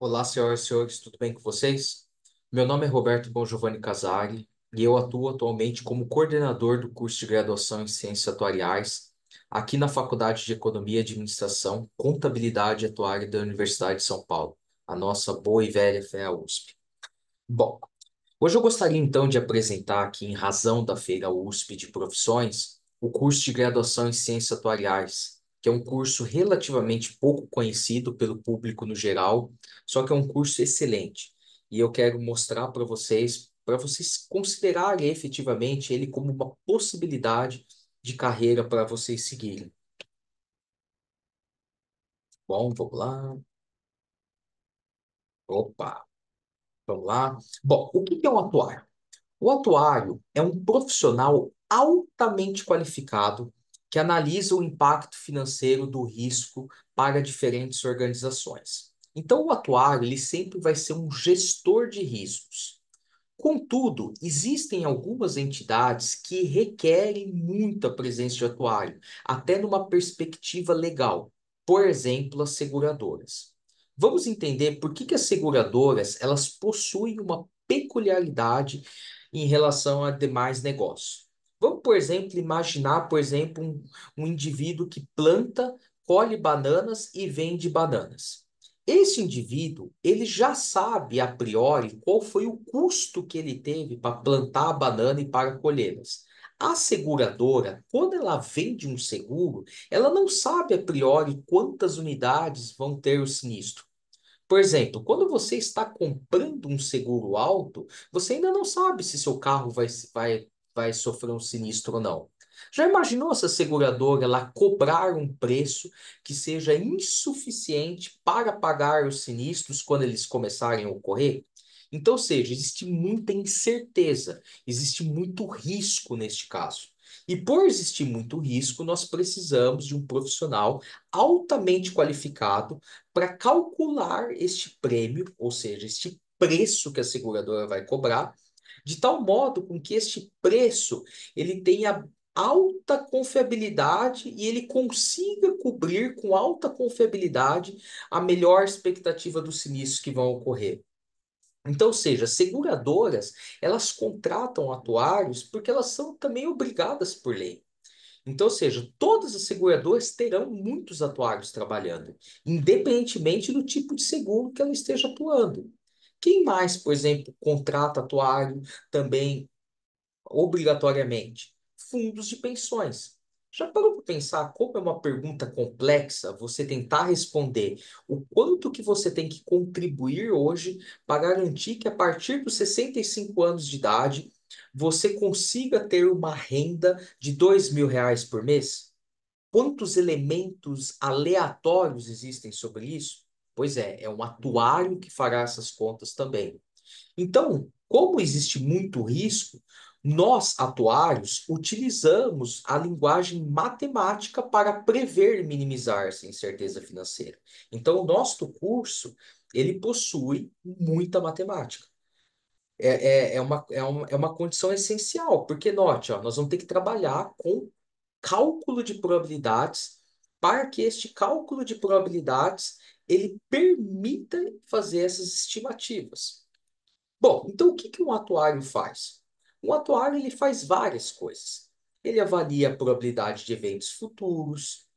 Olá, senhoras e senhores, tudo bem com vocês? Meu nome é Roberto Bongiovanni Casari e eu atuo atualmente como coordenador do curso de graduação em Ciências Atuariais aqui na Faculdade de Economia e Administração, Contabilidade e Atuária da Universidade de São Paulo, a nossa boa e velha FEA USP. Bom, hoje eu gostaria então de apresentar aqui, em razão da Feira USP de Profissões, o curso de graduação em Ciências Atuariais, que é um curso relativamente pouco conhecido pelo público no geral, só que é um curso excelente. E eu quero mostrar para vocês considerarem efetivamente ele como uma possibilidade de carreira para vocês seguirem. Bom, vamos lá. Opa, vamos lá. Bom, o que é um atuário? O atuário é um profissional altamente qualificado que analisa o impacto financeiro do risco para diferentes organizações. Então, o atuário ele sempre vai ser um gestor de riscos. Contudo, existem algumas entidades que requerem muita presença de atuário, até numa perspectiva legal. Por exemplo, as seguradoras. Vamos entender por que as seguradoras elas possuem uma peculiaridade em relação a demais negócios. Vamos, por exemplo, imaginar, por exemplo, um indivíduo que planta, colhe bananas e vende bananas. Esse indivíduo, ele já sabe a priori qual foi o custo que ele teve para plantar a banana e para colhê-las. A seguradora, quando ela vende um seguro, ela não sabe a priori quantas unidades vão ter o sinistro. Por exemplo, quando você está comprando um seguro alto, você ainda não sabe se seu carro vai sofrer um sinistro ou não. Já imaginou essa seguradora ela cobrar um preço que seja insuficiente para pagar os sinistros quando eles começarem a ocorrer? Então, ou seja, existe muita incerteza, existe muito risco neste caso. E por existir muito risco, nós precisamos de um profissional altamente qualificado para calcular este prêmio, ou seja, este preço que a seguradora vai cobrar, de tal modo com que este preço ele tenha alta confiabilidade e ele consiga cobrir com alta confiabilidade a melhor expectativa dos sinistros que vão ocorrer. Então, ou seja, seguradoras, elas contratam atuários porque elas são também obrigadas por lei. Então, ou seja, todas as seguradoras terão muitos atuários trabalhando, independentemente do tipo de seguro que ela esteja atuando. Quem mais, por exemplo, contrata atuário também obrigatoriamente? Fundos de pensões. Já parou para pensar como é uma pergunta complexa você tentar responder o quanto que você tem que contribuir hoje para garantir que a partir dos 65 anos de idade você consiga ter uma renda de R$ 2.000 por mês? Quantos elementos aleatórios existem sobre isso? Pois é um atuário que fará essas contas também. Então, como existe muito risco, nós, atuários, utilizamos a linguagem matemática para prever e minimizar essa incerteza financeira. Então, o nosso curso, ele possui muita matemática. É uma condição essencial, porque note, ó, nós vamos ter que trabalhar com cálculo de probabilidades para que este cálculo de probabilidades ele permita fazer essas estimativas. Bom, então o que que um atuário faz? Um atuário ele faz várias coisas. Ele avalia a probabilidade de eventos futuros,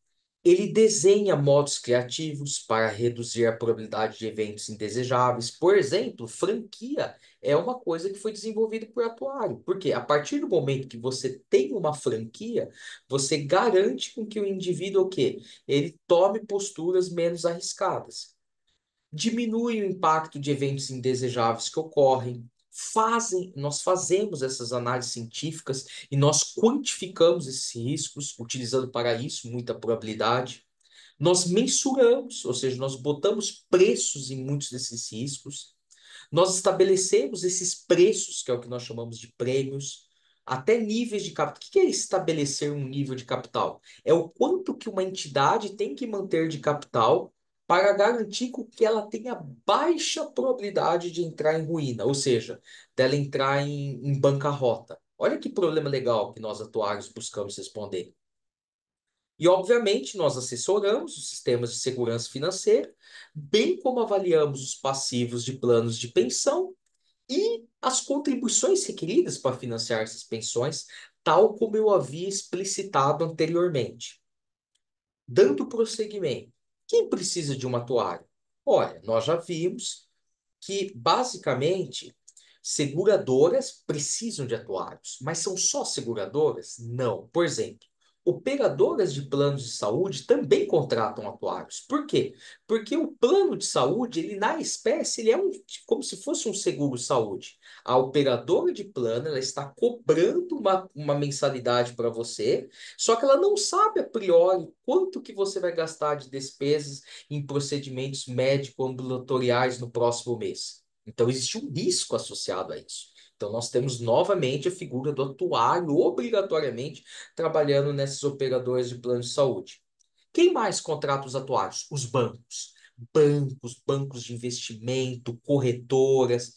ele desenha modos criativos para reduzir a probabilidade de eventos indesejáveis. Por exemplo, franquia é uma coisa que foi desenvolvida por atuário. Porque a partir do momento que você tem uma franquia, você garante com que o indivíduo o quê? Ele tome posturas menos arriscadas, diminui o impacto de eventos indesejáveis que ocorrem. Nós fazemos essas análises científicas e nós quantificamos esses riscos, utilizando para isso muita probabilidade. Nós mensuramos, ou seja, nós botamos preços em muitos desses riscos. Nós estabelecemos esses preços, que é o que nós chamamos de prêmios, até níveis de capital. O que é estabelecer um nível de capital? É o quanto que uma entidade tem que manter de capital para garantir que ela tenha baixa probabilidade de entrar em ruína, ou seja, dela entrar em bancarrota. Olha que problema legal que nós atuários buscamos responder. E, obviamente, nós assessoramos os sistemas de segurança financeira, bem como avaliamos os passivos de planos de pensão e as contribuições requeridas para financiar essas pensões, tal como eu havia explicitado anteriormente. Dando prosseguimento, quem precisa de um atuário? Olha, nós já vimos que, basicamente, seguradoras precisam de atuários, mas são só seguradoras? Não. Por exemplo, operadoras de planos de saúde também contratam atuários. Por quê? Porque o plano de saúde, ele na espécie, ele é como se fosse um seguro-saúde. A operadora de plano, ela está cobrando uma mensalidade para você, só que ela não sabe a priori quanto que você vai gastar de despesas em procedimentos médico-ambulatoriais no próximo mês. Então, existe um risco associado a isso. Então, nós temos novamente a figura do atuário, obrigatoriamente trabalhando nessas operadoras de plano de saúde. Quem mais contrata os atuários? Os bancos. Bancos de investimento, corretoras.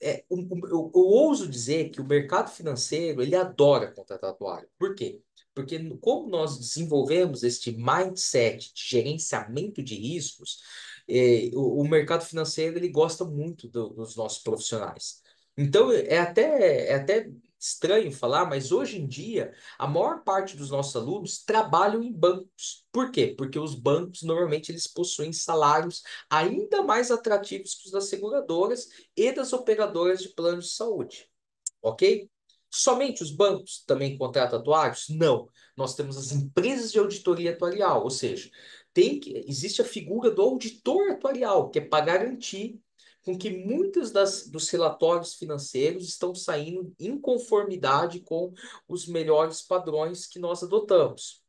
Eu ouso dizer que o mercado financeiro ele adora contratar atuário. Por quê? Porque como nós desenvolvemos este mindset de gerenciamento de riscos, o mercado financeiro ele gosta muito dos nossos profissionais. Então é até estranho falar, mas hoje em dia a maior parte dos nossos alunos trabalham em bancos. Por quê? Porque os bancos normalmente eles possuem salários ainda mais atrativos que os das seguradoras e das operadoras de planos de saúde, ok? Somente os bancos também contratam atuários? Não. Nós temos as empresas de auditoria atuarial, ou seja, existe a figura do auditor atuarial, que é para garantir com que muitos dos relatórios financeiros estão saindo em conformidade com os melhores padrões que nós adotamos.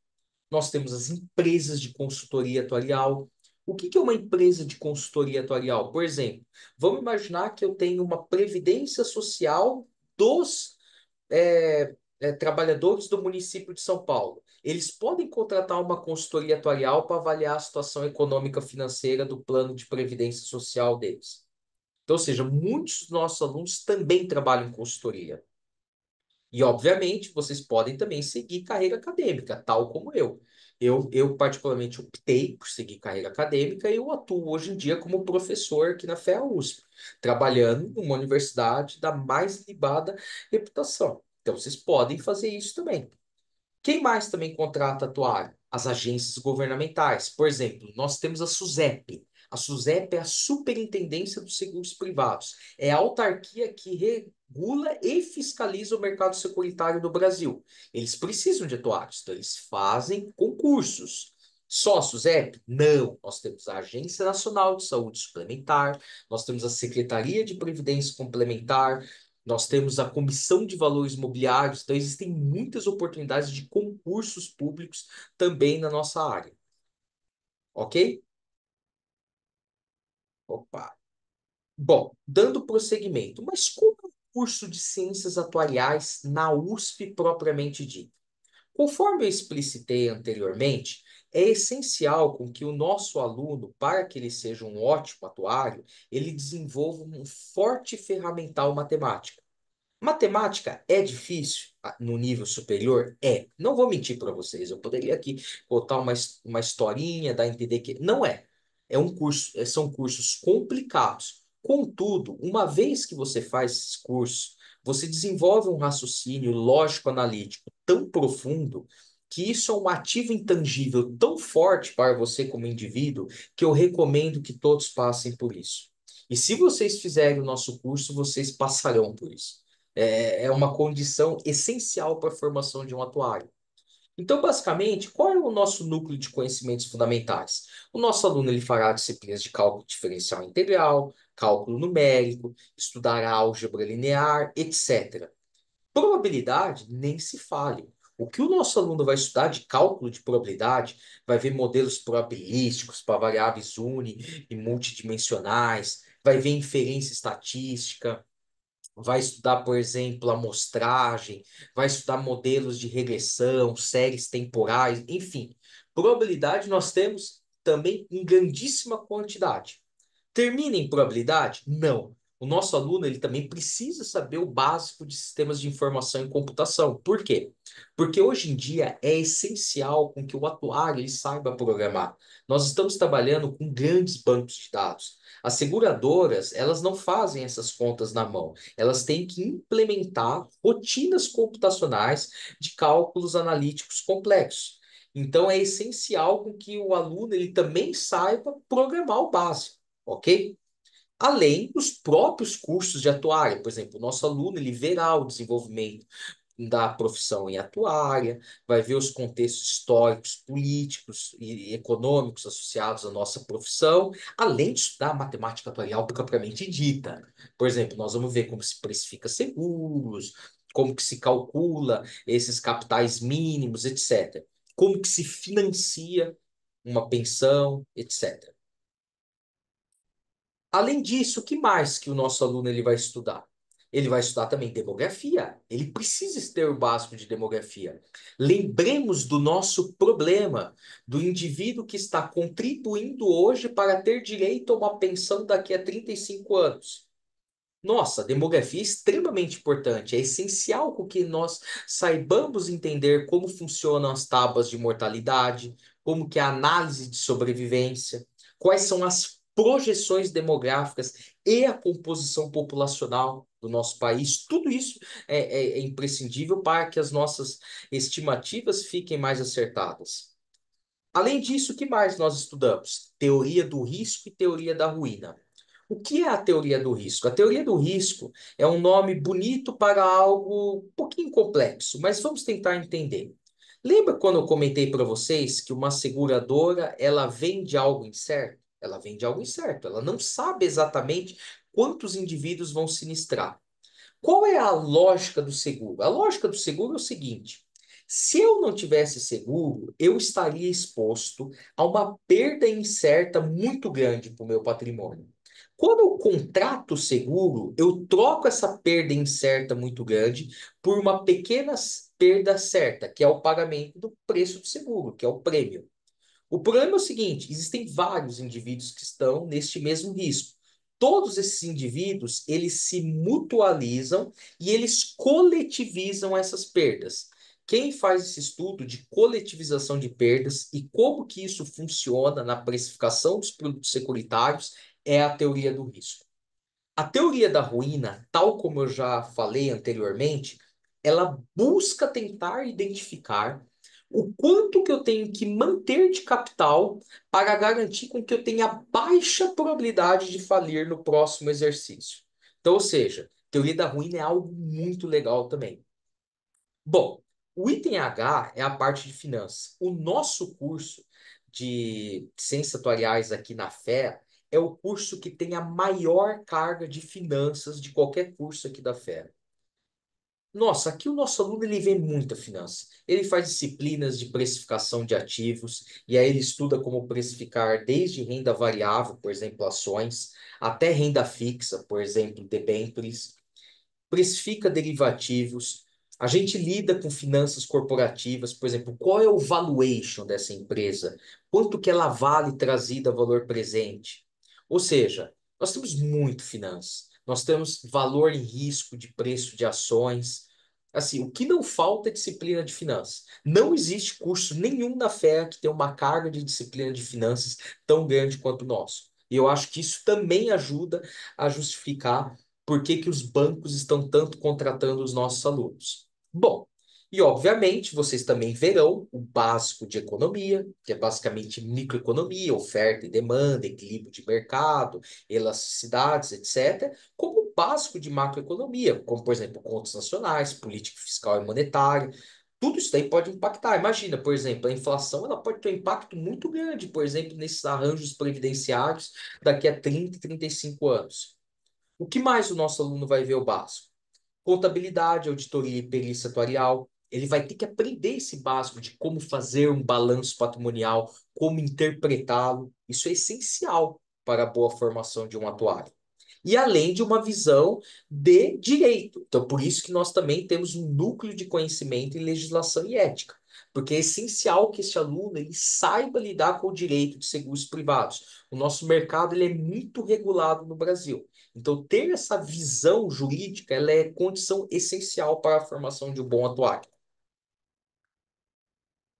Nós temos as empresas de consultoria atuarial. O que é uma empresa de consultoria atuarial? Por exemplo, vamos imaginar que eu tenho uma previdência social dos trabalhadores do município de São Paulo. Eles podem contratar uma consultoria atuarial para avaliar a situação econômica financeira do plano de previdência social deles. Então, ou seja, muitos dos nossos alunos também trabalham em consultoria. E, obviamente, vocês podem também seguir carreira acadêmica, tal como eu. Eu particularmente, optei por seguir carreira acadêmica e eu atuo hoje em dia como professor aqui na FEA USP, trabalhando numa universidade da mais libada reputação. Então, vocês podem fazer isso também. Quem mais também contrata atuário? As agências governamentais. Por exemplo, nós temos a SUSEP. A SUSEP é a Superintendência dos Seguros Privados. É a autarquia que regula e fiscaliza o mercado securitário do Brasil. Eles precisam de atuários, então eles fazem concursos. Só a SUSEP? Não. Nós temos a Agência Nacional de Saúde Suplementar, nós temos a Secretaria de Previdência Complementar, nós temos a Comissão de Valores Mobiliários, então existem muitas oportunidades de concursos públicos também na nossa área, ok? Opa. Bom, dando prosseguimento, mas como é o curso de Ciências Atuariais na USP propriamente dito? Conforme eu explicitei anteriormente, é essencial com que o nosso aluno, para que ele seja um ótimo atuário, ele desenvolva um forte ferramental matemático. Matemática é difícil no nível superior? É. Não vou mentir para vocês. Eu poderia aqui botar uma historinha, dar a entender que não é. São cursos complicados. Contudo, uma vez que você faz esses cursos, você desenvolve um raciocínio lógico-analítico tão profundo que isso é um ativo intangível tão forte para você como indivíduo que eu recomendo que todos passem por isso. E se vocês fizerem o nosso curso, vocês passarão por isso. É uma condição essencial para a formação de um atuário. Então, basicamente, qual é o nosso núcleo de conhecimentos fundamentais? O nosso aluno ele fará disciplinas de cálculo diferencial integral, cálculo numérico, estudará álgebra linear, etc. Probabilidade, nem se fale. O que o nosso aluno vai estudar de cálculo de probabilidade, vai ver modelos probabilísticos para variáveis e multidimensionais, vai ver inferência estatística, vai estudar, por exemplo, amostragem, vai estudar modelos de regressão, séries temporais, enfim. Probabilidade nós temos também em grandíssima quantidade. Termina em probabilidade? Não. O nosso aluno ele também precisa saber o básico de sistemas de informação e computação. Por quê? Porque hoje em dia é essencial com que o atuário ele saiba programar. Nós estamos trabalhando com grandes bancos de dados. As seguradoras, elas não fazem essas contas na mão. Elas têm que implementar rotinas computacionais de cálculos analíticos complexos. Então é essencial com que o aluno ele também saiba programar o básico, ok? Além dos próprios cursos de atuária. Por exemplo, o nosso aluno ele verá o desenvolvimento da profissão em atuária, vai ver os contextos históricos, políticos e econômicos associados à nossa profissão, além de estudar matemática atuarial propriamente dita. Por exemplo, nós vamos ver como se precifica seguros, como que se calcula esses capitais mínimos, etc. Como que se financia uma pensão, etc. Além disso, o que mais que o nosso aluno ele vai estudar? Ele vai estudar também demografia. Ele precisa ter o básico de demografia. Lembremos do nosso problema, do indivíduo que está contribuindo hoje para ter direito a uma pensão daqui a 35 anos. Nossa, a demografia é extremamente importante, é essencial com que nós saibamos entender como funcionam as tábuas de mortalidade, como que é a análise de sobrevivência, quais são as projeções demográficas e a composição populacional do nosso país. Tudo isso é imprescindível para que as nossas estimativas fiquem mais acertadas. Além disso, o que mais nós estudamos? Teoria do risco e teoria da ruína. O que é a teoria do risco? A teoria do risco é um nome bonito para algo um pouquinho complexo, mas vamos tentar entender. Lembra quando eu comentei para vocês que uma seguradora, ela vende algo incerto? Ela vende algo incerto, ela não sabe exatamente quantos indivíduos vão sinistrar. Qual é a lógica do seguro? A lógica do seguro é o seguinte: se eu não tivesse seguro, eu estaria exposto a uma perda incerta muito grande para o meu patrimônio. Quando eu contrato o seguro, eu troco essa perda incerta muito grande por uma pequena perda certa, que é o pagamento do preço do seguro, que é o prêmio. O problema é o seguinte: existem vários indivíduos que estão neste mesmo risco. Todos esses indivíduos, eles se mutualizam e eles coletivizam essas perdas. Quem faz esse estudo de coletivização de perdas e como que isso funciona na precificação dos produtos securitários é a teoria do risco. A teoria da ruína, tal como eu já falei anteriormente, ela busca tentar identificar o quanto que eu tenho que manter de capital para garantir com que eu tenha baixa probabilidade de falir no próximo exercício. Então, ou seja, teoria da ruína é algo muito legal também. Bom, o item H é a parte de finanças. O nosso curso de ciências atuariais aqui na FEA é o curso que tem a maior carga de finanças de qualquer curso aqui da FEA. Nossa, aqui o nosso aluno ele vê muita finança. Ele faz disciplinas de precificação de ativos, e aí ele estuda como precificar desde renda variável, por exemplo, ações, até renda fixa, por exemplo, debêntures, precifica derivativos. A gente lida com finanças corporativas, por exemplo, qual é o valuation dessa empresa? Quanto que ela vale trazida a valor presente? Ou seja, nós temos muito finanças. Nós temos valor em risco de preço de ações. Assim, o que não falta é disciplina de finanças. Não existe curso nenhum na FEA que tenha uma carga de disciplina de finanças tão grande quanto o nosso. E eu acho que isso também ajuda a justificar por que que os bancos estão tanto contratando os nossos alunos. Bom, e obviamente vocês também verão o básico de economia, que é basicamente microeconomia, oferta e demanda, equilíbrio de mercado, elasticidades, etc., como o básico de macroeconomia, como, por exemplo, contas nacionais, política fiscal e monetária. Tudo isso daí pode impactar. Imagina, por exemplo, a inflação ela pode ter um impacto muito grande, por exemplo, nesses arranjos previdenciários daqui a 30, 35 anos. O que mais o nosso aluno vai ver o básico? Contabilidade, auditoria e perícia atuarial. Ele vai ter que aprender esse básico de como fazer um balanço patrimonial, como interpretá-lo. Isso é essencial para a boa formação de um atuário. E além de uma visão de direito. Então, por isso que nós também temos um núcleo de conhecimento em legislação e ética, porque é essencial que esse aluno ele saiba lidar com o direito de seguros privados. O nosso mercado ele é muito regulado no Brasil. Então, ter essa visão jurídica ela é condição essencial para a formação de um bom atuário.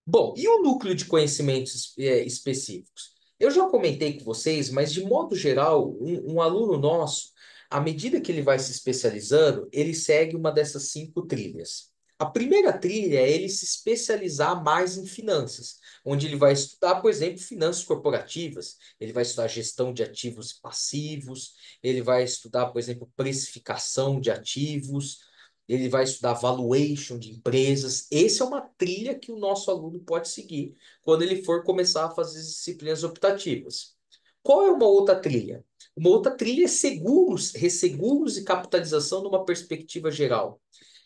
Bom, e o núcleo de conhecimentos específicos? Eu já comentei com vocês, mas de modo geral, um aluno nosso, à medida que ele vai se especializando, ele segue uma dessas 5 trilhas. A primeira trilha é ele se especializar mais em finanças, onde ele vai estudar, por exemplo, finanças corporativas, ele vai estudar gestão de ativos e passivos, ele vai estudar, por exemplo, precificação de ativos, ele vai estudar valuation de empresas. Essa é uma trilha que o nosso aluno pode seguir quando ele for começar a fazer as disciplinas optativas. Qual é uma outra trilha? Uma outra trilha é seguros, resseguros e capitalização numa perspectiva geral.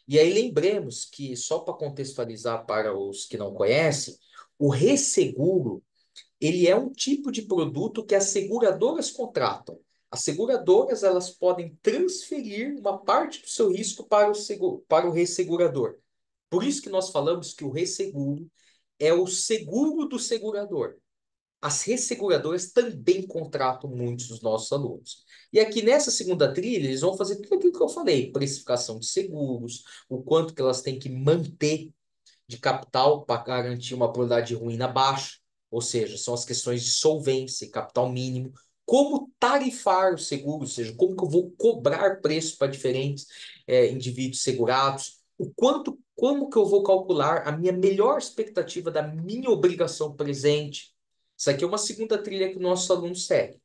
E aí lembremos que, só para contextualizar para os que não conhecem, o resseguro ele é um tipo de produto que as seguradoras contratam. As seguradoras elas podem transferir uma parte do seu risco para para o ressegurador. Por isso que nós falamos que o resseguro é o seguro do segurador. As resseguradoras também contratam muitos dos nossos alunos. E aqui nessa segunda trilha, eles vão fazer tudo aquilo que eu falei: precificação de seguros, o quanto que elas têm que manter de capital para garantir uma probabilidade de ruína baixa, ou seja, são as questões de solvência e capital mínimo, como tarifar o seguro, ou seja, como que eu vou cobrar preço para diferentes indivíduos segurados, o quanto, como que eu vou calcular a minha melhor expectativa da minha obrigação presente. Isso aqui é uma segunda trilha que o nosso aluno segue.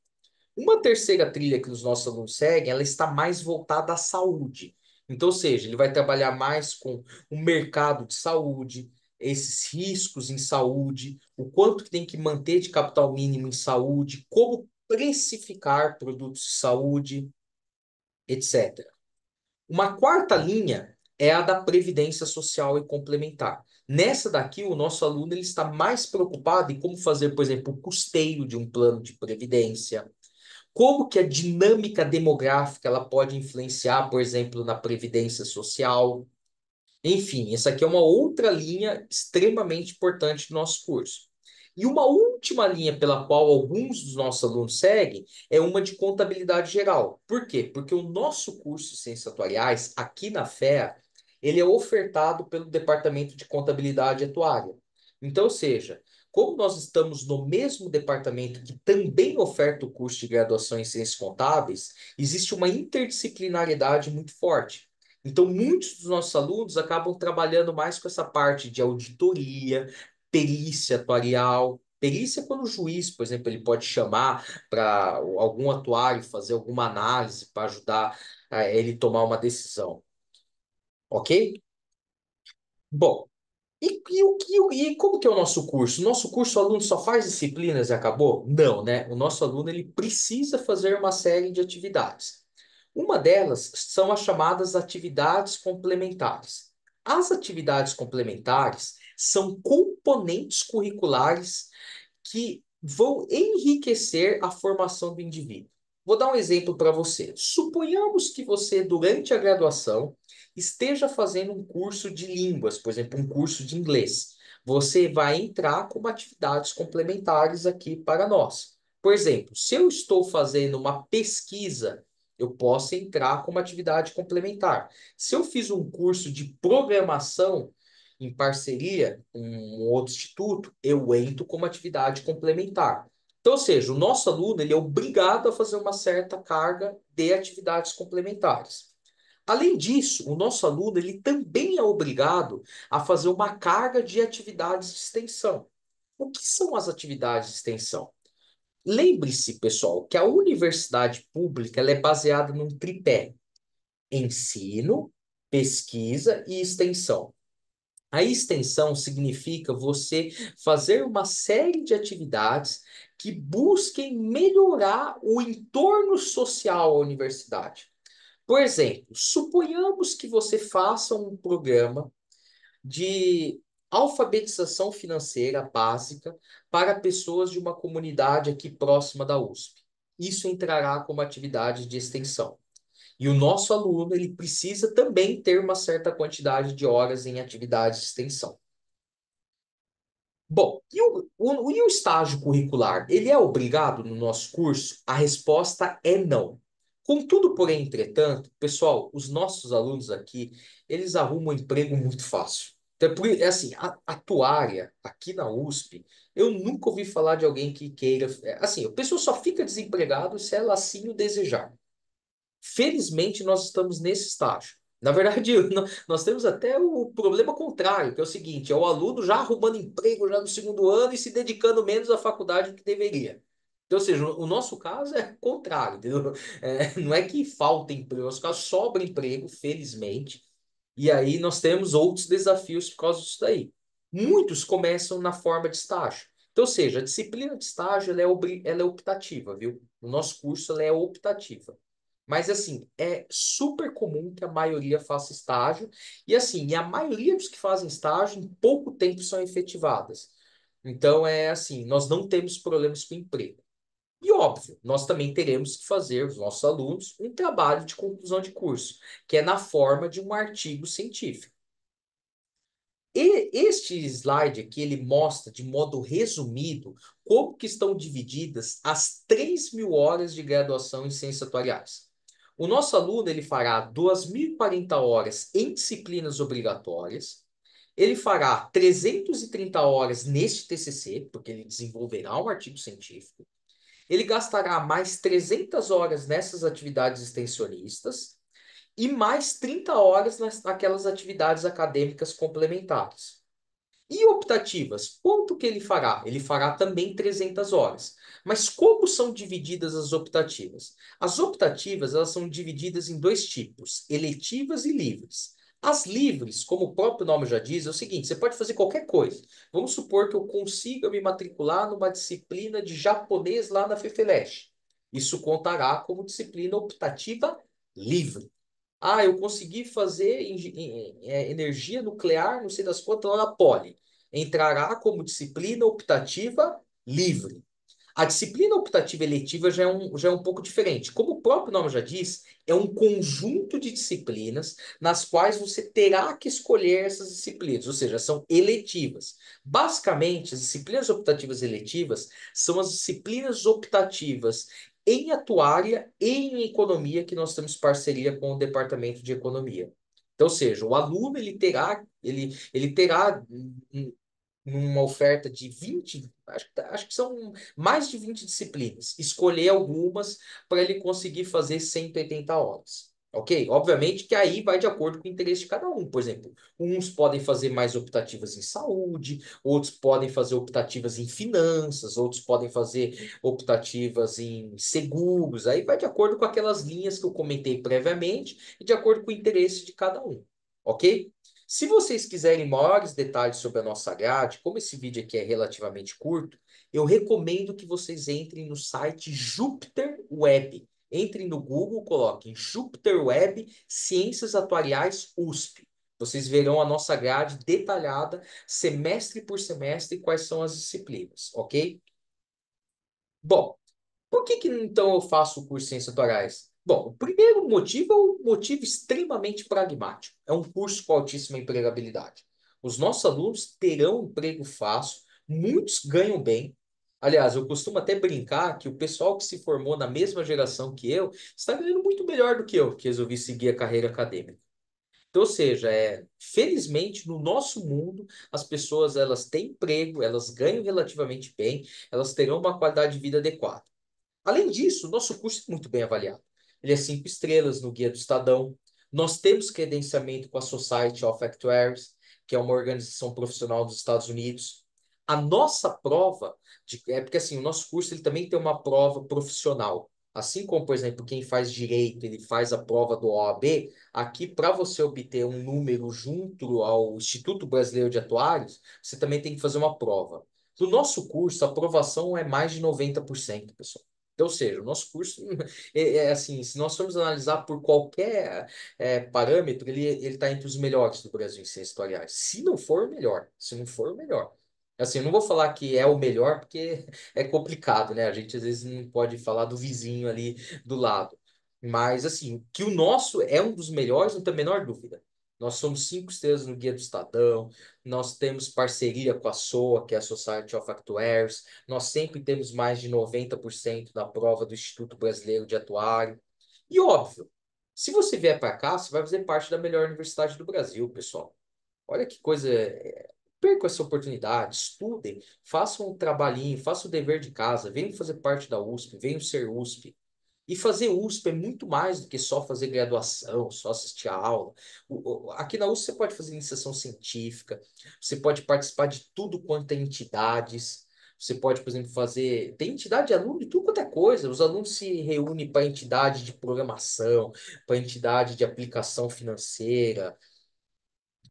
Uma terceira trilha que os nossos alunos seguem, ela está mais voltada à saúde. Então, ou seja, ele vai trabalhar mais com o mercado de saúde, esses riscos em saúde, o quanto que tem que manter de capital mínimo em saúde, como precificar produtos de saúde, etc. Uma quarta linha é a da previdência social e complementar. Nessa daqui, o nosso aluno ele está mais preocupado em como fazer, por exemplo, o custeio de um plano de previdência, como que a dinâmica demográfica ela pode influenciar, por exemplo, na previdência social. Enfim, essa aqui é uma outra linha extremamente importante do nosso curso. E uma última linha pela qual alguns dos nossos alunos seguem é uma de contabilidade geral. Por quê? Porque o nosso curso de Ciências Atuariais, aqui na FEA, ele é ofertado pelo Departamento de Contabilidade Atuária. Então, ou seja, como nós estamos no mesmo departamento que também oferta o curso de graduação em Ciências Contábeis, existe uma interdisciplinaridade muito forte. Então, muitos dos nossos alunos acabam trabalhando mais com essa parte de auditoria, perícia atuarial. Perícia é quando o juiz, por exemplo, ele pode chamar para algum atuário fazer alguma análise para ajudar ele tomar uma decisão, ok? Bom, e como que é o nosso curso? O nosso curso, o aluno só faz disciplinas e acabou? Não, né? O nosso aluno ele precisa fazer uma série de atividades. Uma delas são as chamadas atividades complementares. As atividades complementares são componentes curriculares que vão enriquecer a formação do indivíduo. Vou dar um exemplo para você. Suponhamos que você, durante a graduação, esteja fazendo um curso de línguas, por exemplo, um curso de inglês. Você vai entrar como atividades complementares aqui para nós. Por exemplo, se eu estou fazendo uma pesquisa, eu posso entrar como atividade complementar. Se eu fiz um curso de programação, em parceria com um outro instituto, eu entro como atividade complementar. Então, ou seja, o nosso aluno ele é obrigado a fazer uma certa carga de atividades complementares. Além disso, o nosso aluno ele também é obrigado a fazer uma carga de atividades de extensão. O que são as atividades de extensão? Lembre-se, pessoal, que a universidade pública ela é baseada num tripé: ensino, pesquisa e extensão. A extensão significa você fazer uma série de atividades que busquem melhorar o entorno social à universidade. Por exemplo, suponhamos que você faça um programa de alfabetização financeira básica para pessoas de uma comunidade aqui próxima da USP. Isso entrará como atividade de extensão. E o nosso aluno, ele precisa também ter uma certa quantidade de horas em atividades de extensão. Bom, e o estágio curricular? Ele é obrigado no nosso curso? A resposta é não. Contudo, porém, entretanto, pessoal, os nossos alunos aqui, eles arrumam emprego muito fácil. Então, é assim, a atuária aqui na USP, eu nunca ouvi falar de alguém que queira. Assim, a pessoa só fica desempregado se ela assim o desejar. Felizmente, nós estamos nesse estágio. Na verdade, nós temos até o problema contrário, que é o seguinte: é o aluno já arrumando emprego já no segundo ano e se dedicando menos à faculdade do que deveria. Então, ou seja, o nosso caso é o contrário, entendeu? Não é que falta emprego, no nosso caso sobra emprego, felizmente, e aí nós temos outros desafios por causa disso daí. Muitos começam na forma de estágio. Então, ou seja, a disciplina de estágio ela é optativa, viu? No nosso curso ela é optativa. Mas assim, é super comum que a maioria faça estágio, e assim, e a maioria dos que fazem estágio em pouco tempo são efetivadas. Então é assim, nós não temos problemas com emprego. E óbvio, nós também teremos que fazer, os nossos alunos, um trabalho de conclusão de curso, que é na forma de um artigo científico. E este slide aqui, ele mostra de modo resumido como que estão divididas as 3.000 horas de graduação em ciências atuariais. O nosso aluno, ele fará 2.040 horas em disciplinas obrigatórias, ele fará 330 horas neste TCC, porque ele desenvolverá um artigo científico, ele gastará mais 300 horas nessas atividades extensionistas e mais 30 horas naquelas atividades acadêmicas complementares. E optativas, quanto que ele fará? Ele fará também 300 horas. Mas como são divididas as optativas? As optativas, elas são divididas em dois tipos, eletivas e livres. As livres, como o próprio nome já diz, é o seguinte, você pode fazer qualquer coisa. Vamos supor que eu consiga me matricular numa disciplina de japonês lá na FEFELESH. Isso contará como disciplina optativa livre. Ah, eu consegui fazer energia nuclear, não sei das quantas, lá na Poli. Entrará como disciplina optativa livre. A disciplina optativa eletiva já é um pouco diferente. Como o próprio nome já diz, é um conjunto de disciplinas nas quais você terá que escolher essas disciplinas, ou seja, são eletivas. Basicamente, as disciplinas optativas eletivas são as disciplinas optativas em atuária e em economia que nós temos parceria com o Departamento de Economia. Então, ou seja, o aluno ele terá numa oferta de 20, acho que são mais de 20 disciplinas. Escolher algumas para ele conseguir fazer 180 horas. Ok? Obviamente que aí vai de acordo com o interesse de cada um. Por exemplo, uns podem fazer mais optativas em saúde, outros podem fazer optativas em finanças, outros podem fazer optativas em seguros. Aí vai de acordo com aquelas linhas que eu comentei previamente e de acordo com o interesse de cada um. Ok? Se vocês quiserem maiores detalhes sobre a nossa grade, como esse vídeo aqui é relativamente curto, eu recomendo que vocês entrem no site Jupyter Web. Entrem no Google, coloquem Jupyter Web Ciências Atuariais USP. Vocês verão a nossa grade detalhada, semestre por semestre, quais são as disciplinas, ok? Bom, por que que então eu faço o curso de Ciências Atuariais? Bom, o primeiro motivo é um motivo extremamente pragmático. É um curso com altíssima empregabilidade. Os nossos alunos terão emprego fácil, muitos ganham bem. Aliás, eu costumo até brincar que o pessoal que se formou na mesma geração que eu está ganhando muito melhor do que eu, que resolvi seguir a carreira acadêmica. Então, ou seja, felizmente no nosso mundo as pessoas elas têm emprego, elas ganham relativamente bem, elas terão uma qualidade de vida adequada. Além disso, nosso curso é muito bem avaliado. Ele é 5 estrelas no Guia do Estadão. Nós temos credenciamento com a Society of Actuaries, que é uma organização profissional dos Estados Unidos. A nossa prova, é porque assim, o nosso curso ele também tem uma prova profissional. Assim como, por exemplo, quem faz direito, ele faz a prova do OAB, aqui para você obter um número junto ao Instituto Brasileiro de Atuários, você também tem que fazer uma prova. No nosso curso, a aprovação é mais de 90%, pessoal. Então, ou seja, o nosso curso é assim, se nós formos analisar por qualquer parâmetro, ele está entre os melhores do Brasil em ciências tutoriais. Se não for o melhor, se não for o melhor. Assim, eu não vou falar que é o melhor, porque é complicado, né? A gente às vezes não pode falar do vizinho ali do lado. Mas, assim, que o nosso é um dos melhores, não tem a menor dúvida. Nós somos 5 estrelas no Guia do Estadão, nós temos parceria com a SOA, que é a Society of Actuaries, nós sempre temos mais de 90% na prova do Instituto Brasileiro de Atuário. E óbvio, se você vier para cá, você vai fazer parte da melhor universidade do Brasil, pessoal. Olha que coisa. Percam essa oportunidade, estudem, façam um trabalhinho, façam o dever de casa, venham fazer parte da USP, venham ser USP. E fazer USP é muito mais do que só fazer graduação, só assistir a aula. Aqui na USP você pode fazer iniciação científica, você pode participar de tudo quanto é entidades. Você pode, por exemplo, fazer. Tem entidade de aluno de tudo quanto é coisa. Os alunos se reúnem para entidade de programação, para entidade de aplicação financeira.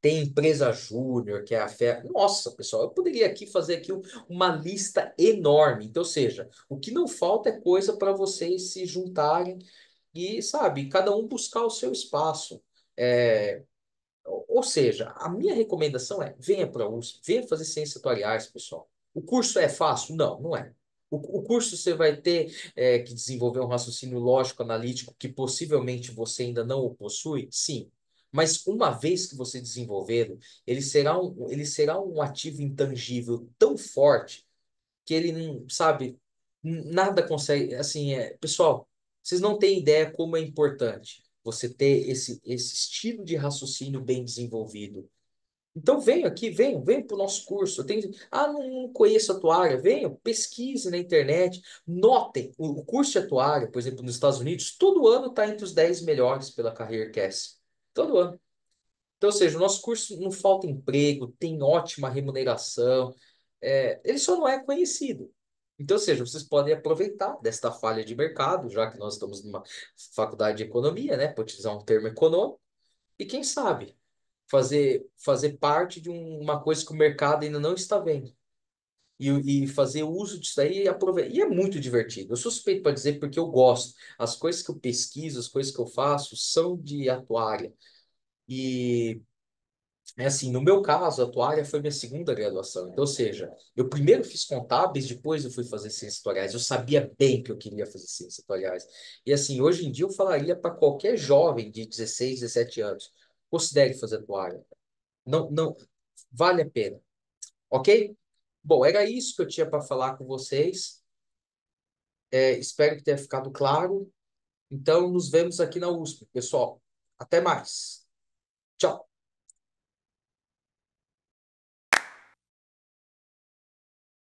Tem empresa júnior, que é a fé. Nossa, pessoal, eu poderia aqui fazer aqui uma lista enorme. Então, ou seja, o que não falta é coisa para vocês se juntarem e, sabe, cada um buscar o seu espaço. É, ou seja, a minha recomendação é: venha para a USP, venha fazer ciências atuariais, pessoal. O curso é fácil? Não, não é. O curso você vai ter que desenvolver um raciocínio lógico, analítico, que possivelmente você ainda não o possui? Sim. Mas uma vez que você desenvolvê-lo, ele será um ativo intangível tão forte que ele não, sabe, nada consegue, assim, pessoal, vocês não têm ideia como é importante você ter esse estilo de raciocínio bem desenvolvido. Então venham aqui, venham para o nosso curso. Não conheço a tua área. Venham, pesquise na internet, notem. O curso de atuária, por exemplo, nos Estados Unidos, todo ano está entre os 10 melhores pela Career Cast. Todo ano. Então, ou seja, o nosso curso não falta emprego, tem ótima remuneração, ele só não é conhecido. Então, ou seja, vocês podem aproveitar desta falha de mercado, já que nós estamos numa faculdade de economia, né, para utilizar um termo econômico, e quem sabe fazer parte de uma coisa que o mercado ainda não está vendo. E fazer uso disso aí e aproveitar. E é muito divertido. Eu sou suspeito para dizer porque eu gosto. As coisas que eu pesquiso, as coisas que eu faço são de atuária. E é assim, no meu caso, a atuária foi minha segunda graduação. Então, ou seja, eu primeiro fiz contábeis, depois eu fui fazer ciências atuariais. Eu sabia bem que eu queria fazer ciências atuariais. E assim, hoje em dia eu falaria para qualquer jovem de 16, 17 anos, considere fazer atuária. Não, não, vale a pena. Ok? Bom, era isso que eu tinha para falar com vocês. Espero que tenha ficado claro. Então, nos vemos aqui na USP, pessoal. Até mais. Tchau.